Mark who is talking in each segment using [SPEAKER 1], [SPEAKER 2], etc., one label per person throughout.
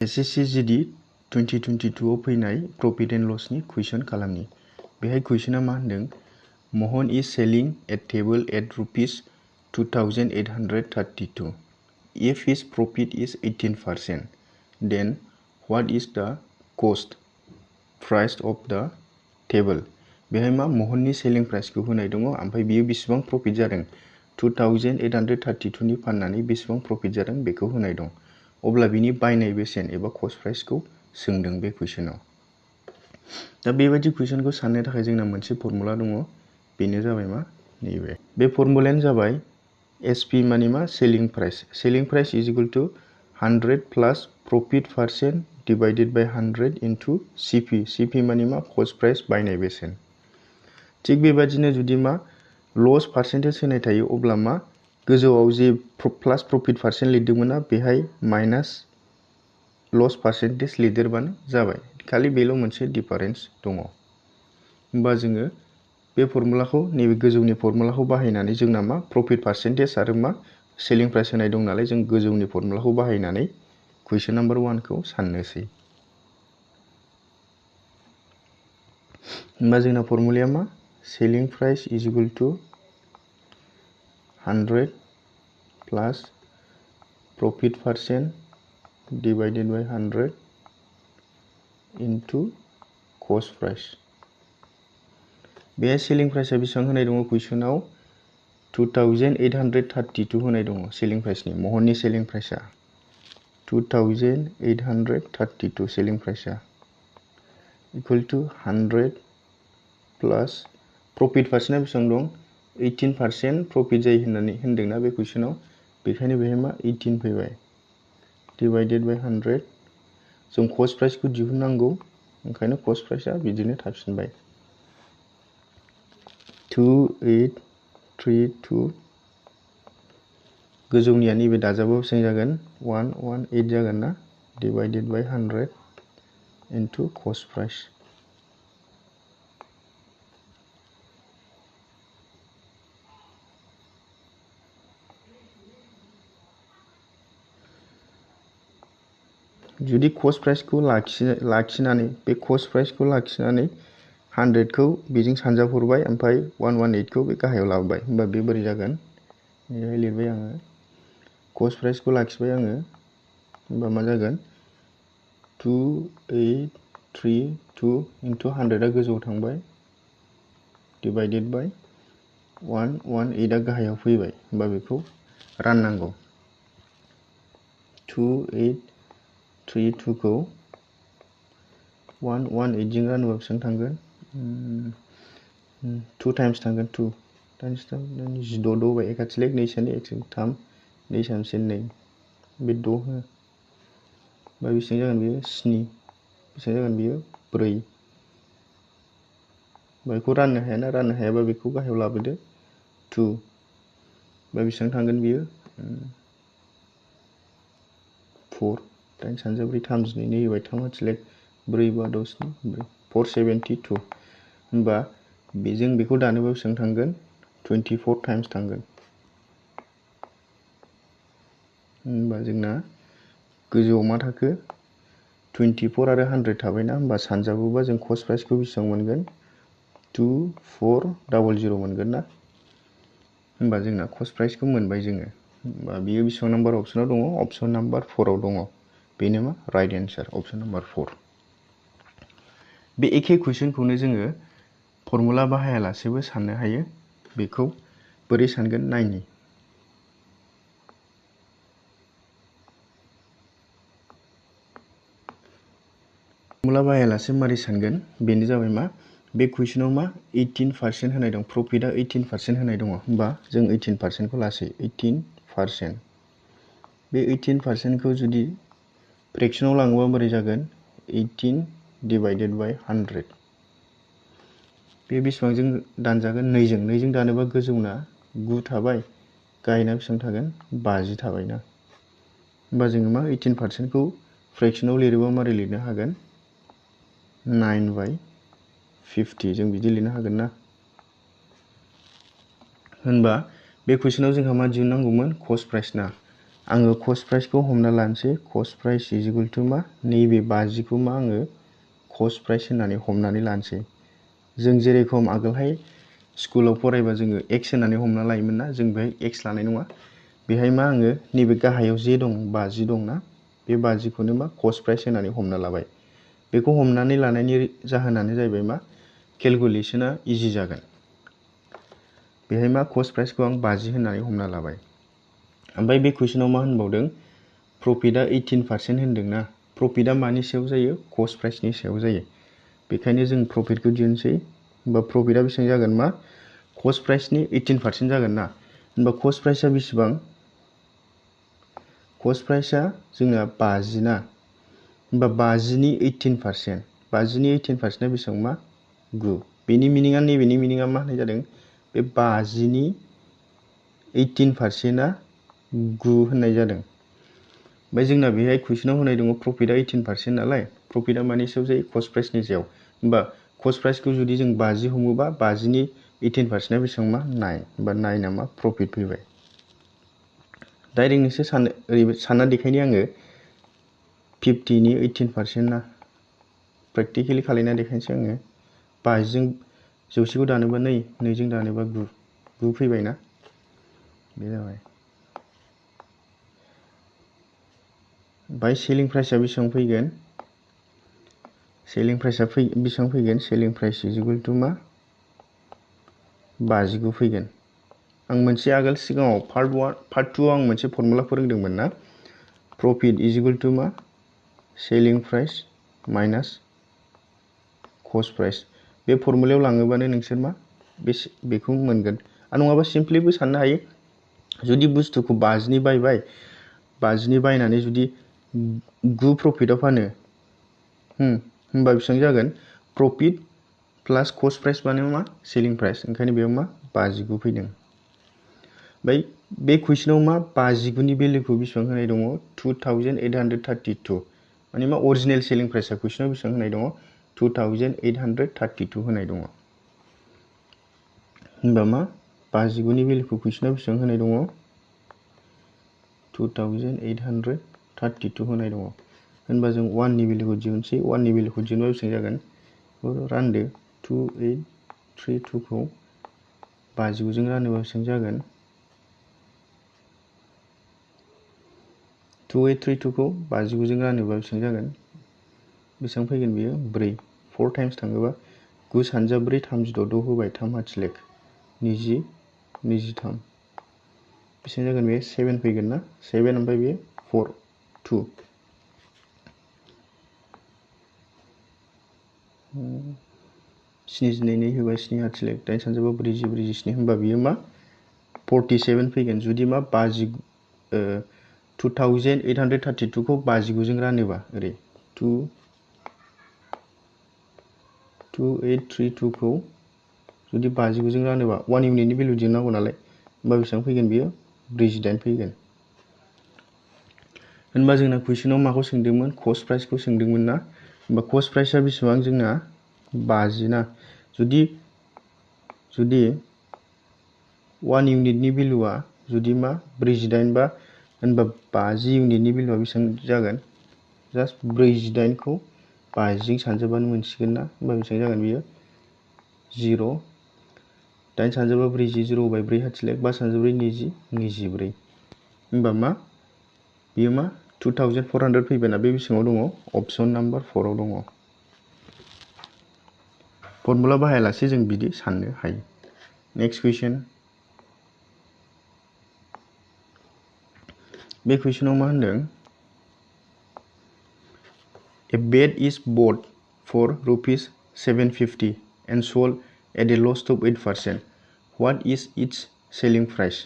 [SPEAKER 1] SSC GD 2022 आव फैनाय profit and लसनि कुइसन खालामनि। बेहाय कुइसना मा होनदों? महन is selling at table at rupees 2832. If his profit is 18%, then what is the cost price of the table? बेहाय मा महननि सेलिं प्राइसखौ होनाय दङ, ओमफ्राय बियो बेसेबां प्रफिट जादों 2832 नि फाननानै बेसेबां प्रफिट जादों बेखौ होनाय दं। अब्ला बिनि बायनाय बेसेन एबा कस्ट प्राइसखौ सोंदों बे कुइसनाव। दा बेबायदि कुइसनखौ साननो थाखाय जोंना मोनसे फर्मुला दङ, बेनो जाबाय मा नैबे। बे फर्मुलायानो जाबाय एसपि माने मा selling price. Selling price is equal to 100 plus profit percent divided by 100 into CP. CP माने मा कस्ट प्राइस बायनाय बेसेन। थिग बेबादिनो जुदि मा लस पार्सेन्टेज होनाय थायो अब्ला मा गोजौआव जे प्लास प्रफिट पार्सेन्ट लिरदोंमोन ना बेहाय माइनास लस पार्सेन्टेज लिरदेरबानो जाबाय। खालि बेल' मोनसे डिफारेन्स दङ। होमबा जोङो बे फर्मुलाखौ नैबे गोजौनि फर्मुलाखौ बाहायनानै जोंना मा प्रफिट पार्सेन्टेज आरो मा सेलिं प्राइस होनाय दं नालाय जों गोजौनि फर्मुलाखौ बाहायनानै कुइसन नाम्बार 1 खौ साननोसै। होमबा जोंना फर्मुलाया मा selling price is equal to 100 plus profit percent divided by 100 into cost price. बे सेलिं प्राइसआ बेसेबां होनाय दङ कुइसनाव 2832 होनाय दङ सेलिं प्राइसनि महननि सेलिं प्राइसआ 2832 सेलिं प्राइसआ इक्वल टू 100 प्लस प्रफिट पार्सेन्टआ बेसेबां दं 18% प्रफिट जायो होननानै होनदोंना बे कुइसनाव, बेखायनो बेहाय मा 18 फैबाय डिवाइडेड बाय 100। जों कस्ट प्राइसखौ दिहुननांगौ, ओंखायनो कस्ट प्राइसआ बिदिनो थाफिनबाय 2832। गोजौनिया नैबे दाजाबाव बेसेबां जागोन 118 जागोन ना, divided by 100 into cost price. जुदि कस्ट प्राइसखौ लाखिनानै बे कस्ट प्राइसखौ लाखिनानै 100 खौ बेजों सानजाबहरबाय ओमफ्राय 118 खौ बे गाहायाव लाबोबाय, होमबा बे बोरै जागोन? बेहाय लिरबाय आङो कस्ट प्राइसखौ लाखिबाय आङो, होमबा मा जागोन 2832 इनटू 100 आ गोजौआव थांबाय डिवाइडेड बाय 118 आ गाहायाव फैबाय, होमबा बेखौ राननांगौ। 2832 खौ 118 जों रानोबा बेसेबां थांगोन 2 टाइम्स थांगोन 2 टाइम्स 16 द' बाय 1 खाथिलेख 2 सानि 1 3 2 सानसे 2 बे 6 हो, बा बेसेबां जागोन बेयो 7 बेसेबां जागोन बेयो 4। बेखौ राननो हायाना, राननो हायाबा बेखौ गाहायाव लाबोदो 2 बा बेसेबां थांगोन बेयो 4 दाइन सानजा 4 32 2 होबाय 3 खाथिलेख 4 5 6 7 4 472। होमबा बेजों बेखौ दानोबा बेसेबां थांगोन 24 टाइम्स थांगोन। होमबा जोंना गोजौआव मा थाखो 24 आरो 100 थाबायना, होमबा सानजाबोबा जों कस्ट प्राइसखौ बेसेबां मोनगोन 2400 मोनगोन ना। होमबा जोंना कस्ट प्राइसखौ मोनबाय जोङो। होमबा बियो बेसेबां नाम्बार अपसनाव दङ? अपसन नाम्बार 4 आव दङ। बेनो मा राइट एन्सार अपसन नाम्बार 4। बे एखे कुइसनखौनो जोङो फर्मुला बाहायालासेबो साननो हायो। बेखौ बोरै सानगोन नायनि। फर्मुला बाहायालासे मारै सानगोन बेनो जाबाय मा बे कुइसनाव मा 18% होनाय दं, प्रफिटआ 18% होनाय दङ। होमबा जों 18% खौ लासै 18%। बे 18% खौ जुदि फ्रेक्सनाव लाङोबा बोरै जागोन 18 डिवाइडेड बाय 100। बे बेसेबांजों दानजागोन 2 जों। 2 जों दानोबा गोजौना 9 थाबाय, गाहायना बेसेबां थागोन 50 थाबायना। होमबा जोङो मा 18% खौ फ्रेक्सनाव लिरोबा मारै लिरनो हागोन 9/50 जों बिदि लिरनो हागोन ना। होनबा बे कुइसनाव जोंहा मा दिहुननांगौमोन कस्ट प्राइस ना। आङो कस्ट प्राइसखौ हमना लानोसै cost price is equal to मा नैबे 50 खौ मा आङो कस्ट प्राइस होननानै हमनानै लानोसै जों जेरेखम आगोलहाय स्कुलाव फरायबा जोङो x होननानै हमना लायोमोन ना जों बेहाय x लानाय नङा बेहाय मा आङो नैबे गाहायाव जे दं 50 दं ना बे 50 खौनो मा कस्ट प्राइस होननानै हमना लाबाय बेखौ हमनानै लानायनि जाहोनानो जाहैबाय मा केलकुलेसना इजि जागोन बेहाय मा कस्ट प्राइसखौ आं 50 होननानै हमना लाबाय ओमफ्राय बे कुइसनाव मा होनबावदों प्रफिटआ 18% होनदों ना प्रफिटआ मानि सायाव जायो कस्ट प्राइसनि सायाव जायो बेखायनो जों प्रफिटखौ दिहुनसै होमबा प्रफिटआ बेसेबां जागोन मा कस्ट प्राइसनि 18% जागोन ना होमबा कस्ट प्राइसआ बेसेबां कस्ट प्राइसआ जोंना 50 ना होमबा 50 नि 18% 50 नि 18% आ बेसेबां मा 9 बेनि मिनिङा नैबेनि मिनिङा मा होननाय जादों बे 50 नि 18% आ 9 होननाय जादों ओमफ्राय जोंना बेहाय कुइसनाव होनाय दङ प्रफिटआ 18% नालाय प्रफिटआ मानि सायाव जायो कस्ट प्राइसनि सायाव होमबा कस्ट प्राइसखौ जुदि जों 50 हमोबा 50 नि 18% आ बेसेबां मा 9 होमबा 9 आ मा प्रफिट फैबाय डाइरेक्ट नोंसोर सानना देखायनि आङो 50 नि 18% ना प्रेक्टिकेलि खालायना देखायनोसै आङो 50 जों 100 खौ दानोबा 2 जों दानोबा 9 फैबाय ना बे जाबाय बाय सेलिं प्राइसआ बेसेबां फैगोन सेलिं प्राइसआ बेसेबां फैगोन ceiling price is equal to मा 59 फैगोन आं मोनसे आगोल सिगाङाव पार्ट 2 आव आं मोनसे फर्मुला फोरोंदोंमोन ना प्रफिट इज इकुवेल टु मा selling price minus cost price बे फर्मुलायाव लाङोबानो नोंसोर मा बेखौ मोनगोन आरो नङाबा सिम्पलिबो साननो हायो जुदि बुस्थुखौ 50 नि बायबाय 50 नि बायनानै जुदि 9 प्रफिटआव फानो होमबा बेसेबां जागोन प्रफिट प्लास कस्ट प्राइस बानो मा सेलिं प्राइस ओंखायनो बेयाव मा 59 फैदों ओमफ्राय बे कुइसनाव मा 59 नि भेलुखौ बेसेबां होनाय दङ 2832 माने मा अरिजिनेल सेलिं प्राइसआ कुइसनाव बेसेबां होनाय दङ 2832 होनाय दङ होमबा मा 59 नि भेलुखौ कुइसनाव बेसेबां होनाय दङ 2832 होनाय दङ होनबा जों 1 नि भेलुखौ दिहुनसै 1 नि भेलुखौ दिहुनबा बेसेबां जागोन रानदो 2832 खौ 59 जों रानोबा बेसेबां जागोन 2832 खौ 59 जों रानोबा बेसेबां जागोन बेसेबां फैगोन बियो 4 4 टाइम्स थाङोबा 9 सानजा 4 36 द' होबाय 3 हाथिलेख 20 23 बेसेबां जागोन बे 7 फैगोन ना 7 ओमफ्राय बे 4 2 72 होबाय 7 हाथिलेख 8 सानजा 40 47 होनबा बियो मा 47 फैगोन जुदि मा 2832 खौ 59 जों रानोबा ओरै 2832 खौ जुदि 59 जों रानोबा 1 इउनिटनि भेलु दिहुननांगौ नालाय होमबा बेसेबां फैगोन बियो 48 फैगोन होनबा जोंना कुइसनाव माखौ सोंदोंमोन कस्ट प्राइसखौ सोंदोंमोन ना होमबा कस्ट प्राइसआ बेसेबां जोंना 50 ना जुदि 1 इउनिटनि भेलुआ जुदि मा 48 बा होनबा 50 इउनिटनि भेलुआ बेसेबां जागोन जास्ट 48 खौ 50 जों सानजाबानो मोनसिगोन ना होमबा बेसेबां जागोन बियो 0 8 सानजा 40 0 बाय 4 हाथिलेख 5 सानजा 4 20 24 होमबा मा बियो मा 2400 फैबायना बे बेसेबाङाव दङ अपसन नाम्बार 4 आव दङ फर्मुला बाहायालासे जों बिदि साननो हायो नेक्स्ट कुइसन बे कुइसनाव मा होनदों A bed is bought for ₹750 and sold at a loss of 8%. What is its selling price?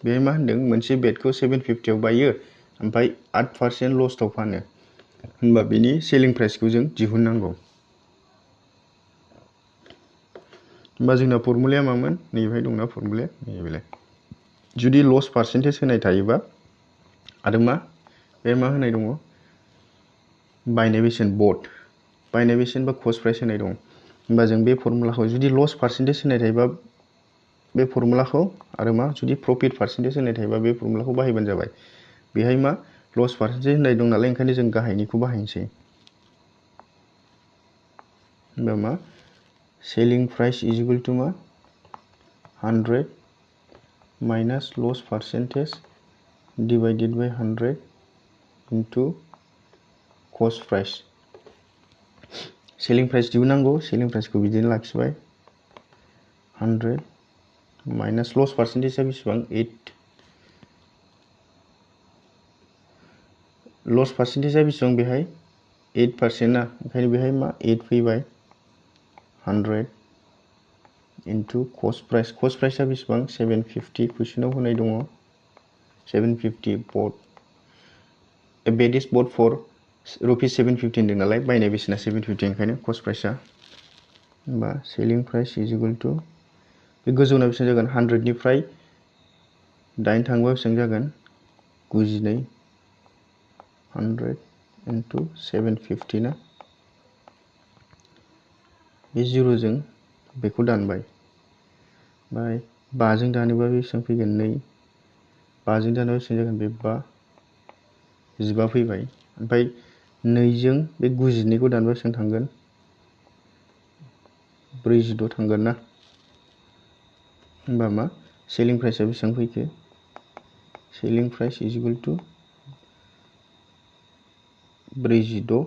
[SPEAKER 1] बे मा होनदों मोनसे बेडखौ 750 आव बायो ओमफ्राय 8% लसआव फानो होनबा बेनि सेलिं प्राइसखौ जों दिहुननांगौ होनबा जोंना फर्मुलाया मामोन नैबेहाय दंना फर्मुलाया नैबेलाय जुदि लस पार्सेन्टेज होनाय थायोबा आरो मा बे मा होनाय दङ बायनाय बेसेन बायनाय बेसेन बा कस्ट प्राइस होनाय दं होनबा जों बे फर्मुलाखौ जुदि लस पार्सेन्टेज होनाय थायोबा बे फर्मुलाखौ आरो मा जुदि प्रफिट पार्सेन्टेज होनाय थायोबा बे फर्मुलाखौ बाहायबानो जाबाय बेहाय मा लस पार्सेन्टेज होननाय दं नालाय ओंखायनो जों गाहायनिखौ बाहायनोसै होनबा मा selling price is equal to मा 100 minus loss percentage divided by 100 into cost price selling price दिहुननांगौ सेलिं प्राइसखौ बिदिनो लाखिबाय 100 माइनास लस पार्सेन्टेजआ बेसेबां 8 लस पार्सेन्टेजआ बेसेबां बेहाय 8% ना ओंखायनो बेहाय मा 8 फैबाय 100 इनटु कस्ट प्राइसआ बेसेबां 750 कुइसनाव होनाय दङ 750 but bet is but for rupees 750 होनदों नालाय बायनाय बेसेना 750 ओंखायनो कस्ट प्राइसआ होमबा ceiling price is equal two बे गोजौना बेसेबां जागोन 100 निफ्राय 8 थांबा बेसेबां जागोन 92 100 इनटु 750 ना बे 0 जों बेखौ दानबाय बाय 5 जों दानोबा बेसेबां फैगोन 2 5 जों दानोबा बेसेबां जागोन बे 5 15 फैबाय ओमफ्राय 2 जों बे 92 खौ दानोबा बेसेबां थांगोन 46 थांगोन ना होमबा मा सेलिं प्राइसआ बेसेबां फैखो ceiling price is equal two 46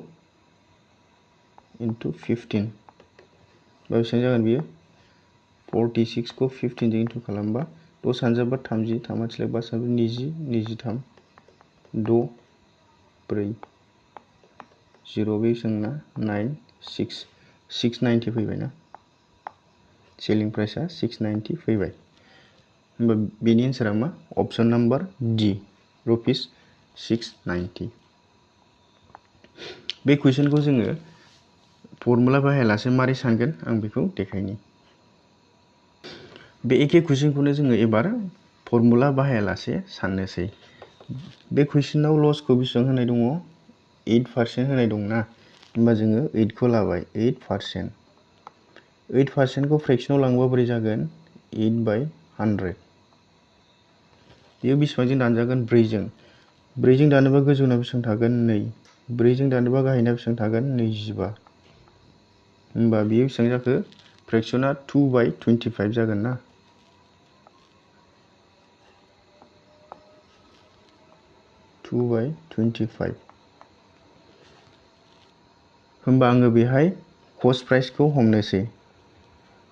[SPEAKER 1] into 15 बा बेसेबां जागोन बियो 46 खौ 15 जों इनटु खालामबा 10 सानजाबा 30 3 5 सानजाबा 20 23 6 4 0 बेसेबांना 9 6 690 फैबाय ना सेलिं प्राइसआ 690 फैबाय होमबा बेनि एन्सारा मा अप्शन नाम्बार डी रुपिस 690 बे कुइसनखौ जोङो फर्मुला बाहायालासे मारै सानगोन आं बेखौ देखायनि बे एखे कुइसनखौनो जोङो एबार फर्मुला बाहायालासे साननोसै बे कुइसनाव लसखौ बेसेबां होनाय दङ 8% होनाय दंना होमबा जोङो 8 खौ लाबाय 8% 8% खौ फ्रेक्सनाव लांबा बोरै जागोन 8 बाय 100 बेयो बेसेबांजों दानजागोन 4 जों 4 जों दानोबा गोजौना बेसेबां थागोन 2 4 जों दानोबा गाहायना बेसेबां थागोन 25 होमबा बेयो बेसेबां जाखो फ्रेक्सना 2 बाय 25 जागोन ना 2 बाय 25 होमबा आङो बेहाय कस्ट प्राइसखौ हमनोसै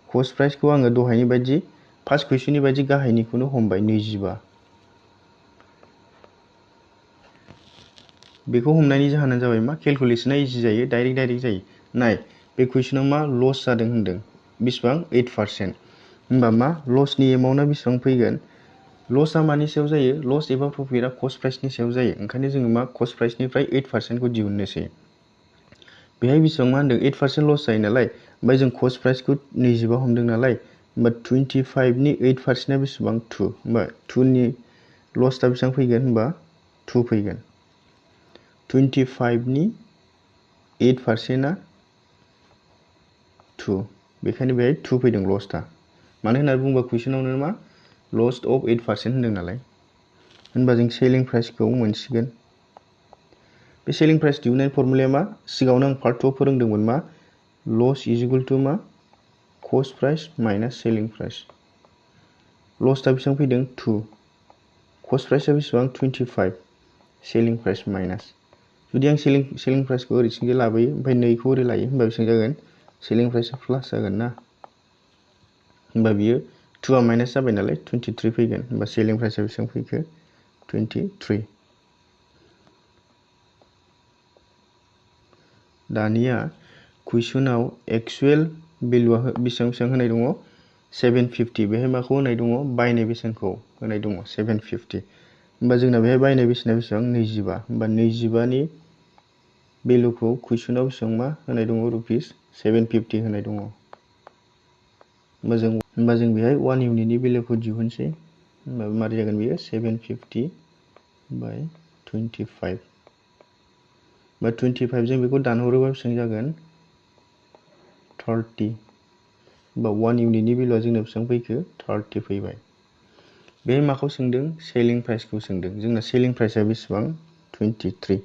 [SPEAKER 1] कस्ट प्राइसखौ आङो दहायनि बायदि फार्स्ट कुइसननि बायदि गाहायनिखौनो हमबाय 25 बेखौ हमनायनि जाहोना जाबाय मा केलकुलेसना इजि जायो डाइरेक्ट जायो नाय बे कुइसनाव मा लस जादों होनदों बेसेबां 8% होमबा मा लसनि एमाउन्टआ बेसेबां फैगोन लसआ मानि सायाव जायो लस एबा प्रफिटआ कस्ट प्राइसनि सायाव जायो ओंखायनो जोङो मा कस्ट प्राइसनिफ्राय 8% खौ दिहुननोसै बेहाय बेसेबां मा होनदों 8% लस जायो नालाय ओमफ्राय जों कस्ट प्राइसखौ 25 हमदों नालाय होमबा 25 नि 8%आ बेसेबां 2 होमबा 2 नि लसआ बेसेबां फैगोन होमबा 2 फैगोन 25 नि 8%आ 2 बेखायनो बेहाय 2 फैदों लसआ मानो होनना बुङोबा कुइसनावनो मा लस अफ 8% होनदों नालाय होनबा जों सेलिं प्राइसखौ मोनसिगोन बे सेलिं प्राइस दिहुननायनि फर्मुलाया मा सिगाङावनो आं पार्ट 2 फोरोंदोंमोन मा लस इज इक्वल टु मा cost price minus selling price लसआ बेसेबां फैदों 2 कस्ट प्राइसआ बेसेबां 25 सेलिं प्राइस माइनास जुदि आं सेलिं प्राइसखौ ओरैथिंजाय लाबोयो ओमफ्राय 2 खौ ओरै लायो होमबा बेसेबां जागोन सेलिं प्राइसआ प्लास जागोन ना होमबा बियो 2 आ माइनास जाबाय नालाय 23 फैगोन होमबा सेलिं प्राइसआ बेसेबां फैखो 23 दानिया कुइसनाव एक्चुअल भेलुआ बेसेबां होनाय दङ 750 बेहाय माखौ होनाय दङ बायनाय बेसेनखौ होनाय दङ 750 होमबा जोंना बेहाय बायनाय बेसेना बेसेबां 25 होमबा 25 नि भेलुखौ कुइसनाव बेसेबां मा होनाय दङ रुपिस 750 होनाय दङ होमबा जों बेहाय 1 इउनिटनि भेलुखौ दिहुनसै होमबा मारै जागोन बेयो 750 बाय 25 बा 25 जों बेखौ दानहरोबा बेसेबां जागोन 30 बा 1 इउनिटनि भेलुआ जोंना बेसेबां फैखो 30 फैबाय बे माखौ सोंदों सेलिं प्राइसखौ सोंदों जोंना सेलिं प्राइसआ बेसेबां 23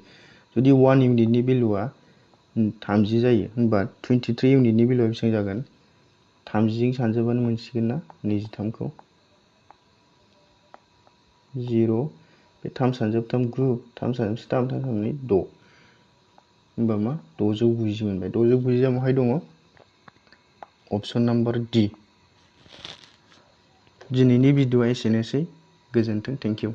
[SPEAKER 1] जुदि 1 इउनिटनि भेलुआ 30 जायो होनबा 23 इउनिटनि भेलुआ बेसेबां जागोन 30 जों सानजाबानो मोनसिगोन ना 23 खौ 0 बे 3 सानजाब 3 9 3 सानजाब 3 3 3 6 होनबा मा 690 मोनबाय 690 आ बहाय दङ अपसन नाम्बार D दिनैनि भिडिअआ एसेनोसै गोजोन्थों थेंक इउ